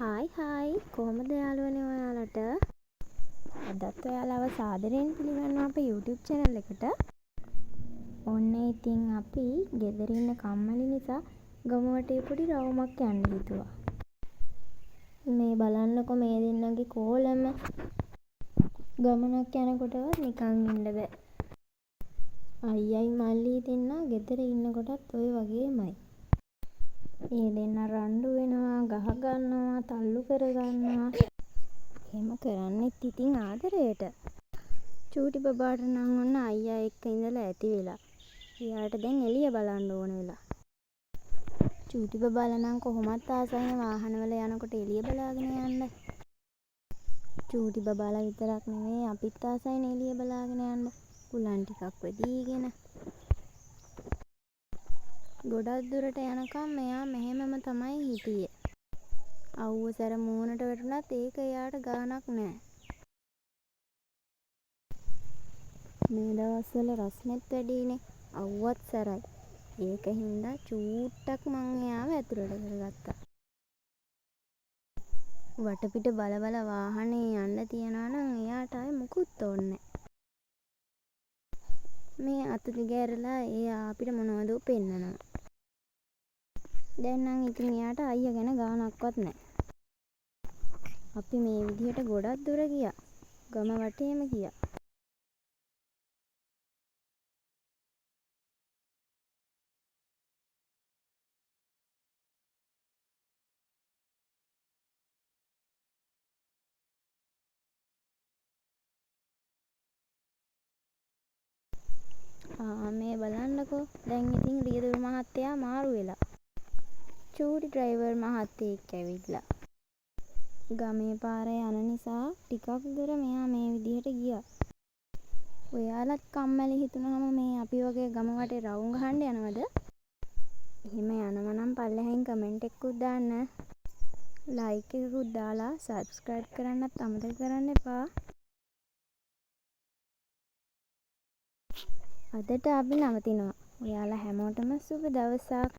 Hi කොහොමද යාළුවනේ ඔයාලට? අදත් ඔයාලව සාදරයෙන් පිළිගන්නවා අපේ YouTube channel එකට. ඔන්න ඉතින් අපි ගෙදර ඉන්න කම්මැලි නිසා ගම වටේ පොඩි රවුමක් යන්න හිතුවා. මේ බලන්නකො මේ දෙන්නගේ කෝලම. ගමනක් යනකොටවත් නිකන් ඉන්න බෑ. අයියයි මල්ලි දෙන්නා ගෙදර ඉන්නකොටත් ඔය වගේමයි. ඒ දෙන්න රණ්ඩු වෙනවා, ගහ ගන්නවා, තල්ලු කර ගන්නවා. එහෙම කරන්නෙත් ඉතින් ආදරේට. චූටි බබාට නම් ඔන්න අයියා එක්ක ඉඳලා ඇති වෙලා. එයාට දැන් එළිය බලන්න ඕන වෙලා. චූටි බබාලා නම් කොහොමත් ආසයිනේ වාහනවල යනකොට එළිය බලාගෙන යන්න. චූටි බබාලා විතරක් නෙමෙයි අපිත් ආසයිනේ එළිය බලාගෙන යන්න. කුලන් ටිකක් වෙදීගෙන. ගොඩක් දුරට යනකම් මෙයා මෙහෙමම තමයි හිටියේ. අවුව සැර මූණට වැටුණත් ඒක එයාට ගානක් නෑ. මේ දවස්වල රස්නෙත් වැඩිනේ. අවුවත් සැරයි. ඒක හින්දා චූට්ටක් මං එයාව ඇතුළට කරගත්තා. වටපිට බල බල වාහනේ යන්න තියනවා නම් එයාට ආයේ මුකුත් ඕනේ නෑ. මේ අත දිග ඇරලා එයා අපිට මොනවදෝ පෙන්නනවා. දැන් නම් ඉතින් එයාට අයියා ගැන ගානක්වත් නෑ. අපි මේ විදිහට ගොඩක් දුර ගියා. ගම වටේම ගියා. මේ බලන්නකෝ. දැන් ඉතින් රියදුරු මහත්තයා මාරු වෙලා. චූටි ඩ්‍රයිවර් මහත්තයෙක් ඇවිල්ලා. ගමේ පාරේ යන නිසා ටිකක් දුර මෙයා මේ විදිහට ගියා. ඔයාලත් කම්මැලි හිතුනහම මේ අපි වගේ ගම වටේ රවුම් ගහන්න යනවද? එහෙම යනවා නම් පල්ලෙහායින් කමෙන්ට් එකකුත් දාන්න. ලයික් එකකුත් දාලා සබ්ස්ක්‍රයිබ් කරන්නත් අමතක කරන්න එපා. අදට අපි නවතිනවා. ඔයාලා හැමෝටම සුබ දවසක්.